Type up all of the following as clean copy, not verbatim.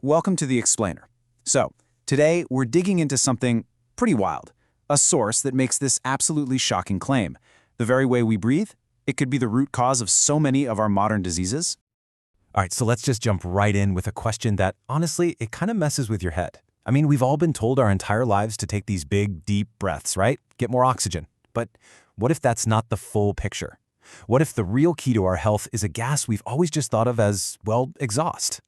welcome to The Explainer. So, today we're digging into something pretty wild, a source that makes this absolutely shocking claim. The very way we breathe, it could be the root cause of so many of our modern diseases. All right, so let's just jump right in with a question that, honestly, it kind of messes with your head. I mean, we've all been told our entire lives to take these big, deep breaths, right? Get more oxygen. But what if that's not the full picture? What if the real key to our health is a gas we've always just thought of as, well, exhaust?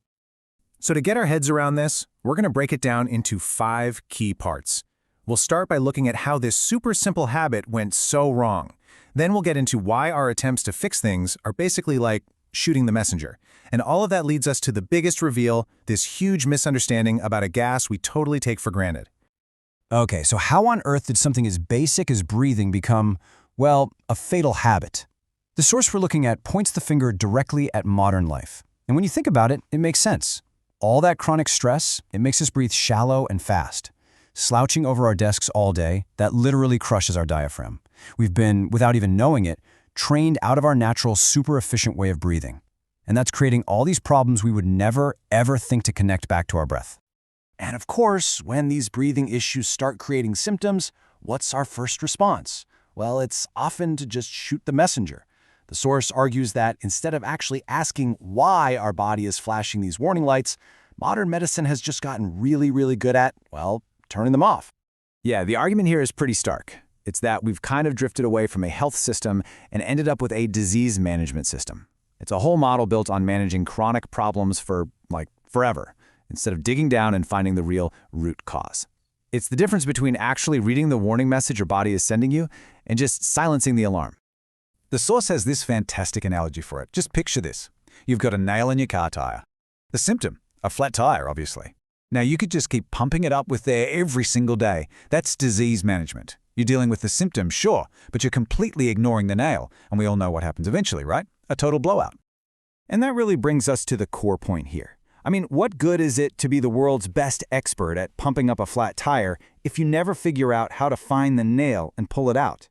So to get our heads around this, we're going to break it down into 5 key parts. We'll start by looking at how this super simple habit went so wrong. Then we'll get into why our attempts to fix things are basically like shooting the messenger. And all of that leads us to the biggest reveal, this huge misunderstanding about a gas we totally take for granted. Okay, so how on earth did something as basic as breathing become, well, a fatal habit? The source we're looking at points the finger directly at modern life. And when you think about it, it makes sense. All that chronic stress, it makes us breathe shallow and fast. Slouching over our desks all day, that literally crushes our diaphragm. We've been, without even knowing it, trained out of our natural, super efficient way of breathing. And that's creating all these problems we would never, ever think to connect back to our breath. And of course, when these breathing issues start creating symptoms, what's our first response? Well, it's often to just shoot the messenger. The source argues that instead of actually asking why our body is flashing these warning lights, modern medicine has just gotten really, really good at, well, turning them off. Yeah, the argument here is pretty stark. It's that we've kind of drifted away from a health system and ended up with a disease management system. It's a whole model built on managing chronic problems for, forever, instead of digging down and finding the real root cause. It's the difference between actually reading the warning message your body is sending you and just silencing the alarm. The source has this fantastic analogy for it. Just picture this. You've got a nail in your car tire. The symptom, a flat tire, obviously. Now, you could just keep pumping it up with air every single day. That's disease management. You're dealing with the symptom, sure, but you're completely ignoring the nail, and we all know what happens eventually, right? A total blowout. And that really brings us to the core point here. I mean, what good is it to be the world's best expert at pumping up a flat tire if you never figure out how to find the nail and pull it out?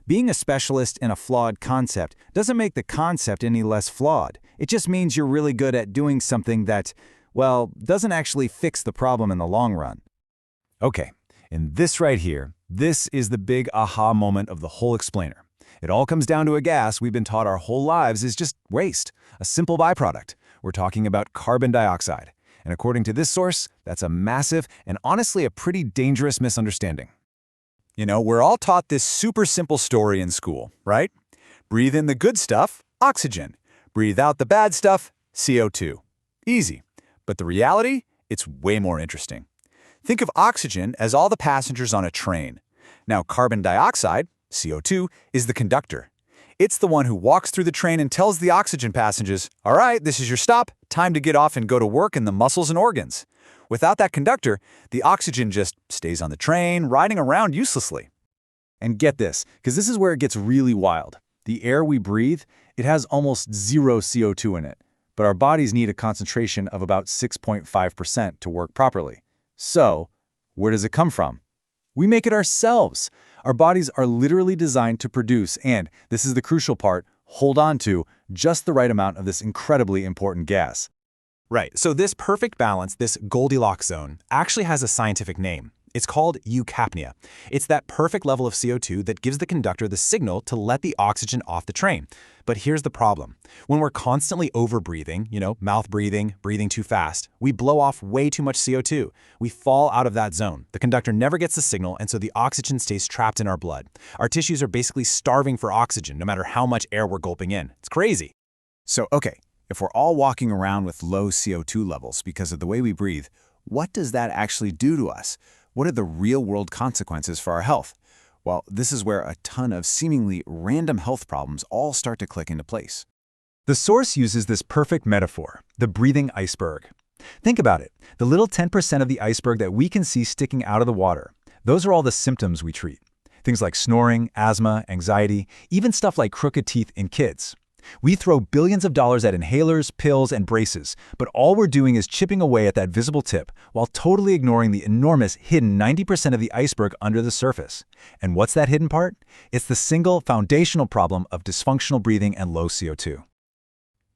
Being a specialist in a flawed concept doesn't make the concept any less flawed. It just means you're really good at doing something that, well, doesn't actually fix the problem in the long run. Okay, and this right here, this is the big aha moment of the whole explainer. It all comes down to a gas we've been taught our whole lives is just waste, a simple byproduct. We're talking about carbon dioxide. And according to this source, that's a massive and honestly a pretty dangerous misunderstanding. You know, we're all taught this super simple story in school, right? Breathe in the good stuff, oxygen. Breathe out the bad stuff, CO2. Easy. But the reality, it's way more interesting. Think of oxygen as all the passengers on a train. Now, carbon dioxide, CO2, is the conductor. It's the one who walks through the train and tells the oxygen passengers, all right, this is your stop, time to get off and go to work in the muscles and organs. Without that conductor, the oxygen just stays on the train, riding around uselessly. And get this, because this is where it gets really wild. The air we breathe, it has almost zero CO2 in it, but our bodies need a concentration of about 6.5% to work properly. So, where does it come from? We make it ourselves. Our bodies are literally designed to produce, and this is the crucial part, hold on to just the right amount of this incredibly important gas. Right, so this perfect balance, this Goldilocks zone, actually has a scientific name. It's called eucapnia. It's that perfect level of CO2 that gives the conductor the signal to let the oxygen off the train. But here's the problem. When we're constantly over-breathing, mouth breathing, breathing too fast, we blow off way too much CO2. We fall out of that zone. The conductor never gets the signal, and so the oxygen stays trapped in our blood. Our tissues are basically starving for oxygen, no matter how much air we're gulping in. It's crazy. So, okay, if we're all walking around with low CO2 levels because of the way we breathe, what does that actually do to us? What are the real-world consequences for our health? Well, this is where a ton of seemingly random health problems all start to click into place. The source uses this perfect metaphor, the breathing iceberg. Think about it. The little 10% of the iceberg that we can see sticking out of the water, those are all the symptoms we treat. Things like snoring, asthma, anxiety, even stuff like crooked teeth in kids. We throw billions of dollars at inhalers, pills, and braces, but all we're doing is chipping away at that visible tip while totally ignoring the enormous hidden 90% of the iceberg under the surface. And what's that hidden part? It's the single foundational problem of dysfunctional breathing and low CO2.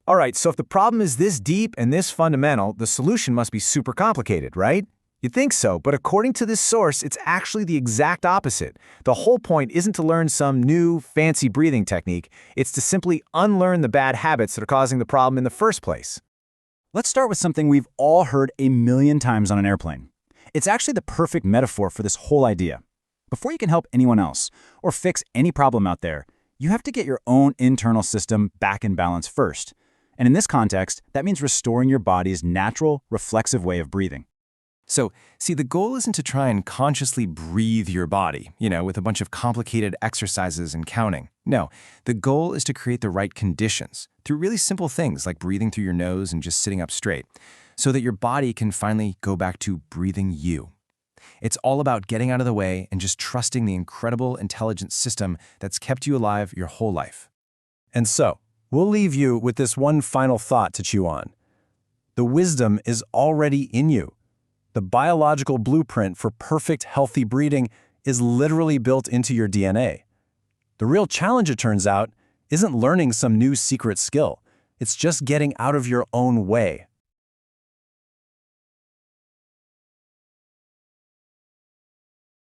All right, so if the problem is this deep and this fundamental, the solution must be super complicated, right? You'd think so, but according to this source, it's actually the exact opposite. The whole point isn't to learn some new, fancy breathing technique. It's to simply unlearn the bad habits that are causing the problem in the first place. Let's start with something we've all heard a million times on an airplane. It's actually the perfect metaphor for this whole idea. Before you can help anyone else or fix any problem out there, you have to get your own internal system back in balance first. And in this context, that means restoring your body's natural, reflexive way of breathing. So, see, the goal isn't to try and consciously breathe your body, with a bunch of complicated exercises and counting. No, the goal is to create the right conditions through really simple things like breathing through your nose and just sitting up straight, so that your body can finally go back to breathing you. It's all about getting out of the way and just trusting the incredible, intelligent system that's kept you alive your whole life. And so, we'll leave you with this one final thought to chew on. The wisdom is already in you. The biological blueprint for perfect, healthy breathing is literally built into your DNA. The real challenge, it turns out, isn't learning some new secret skill. It's just getting out of your own way.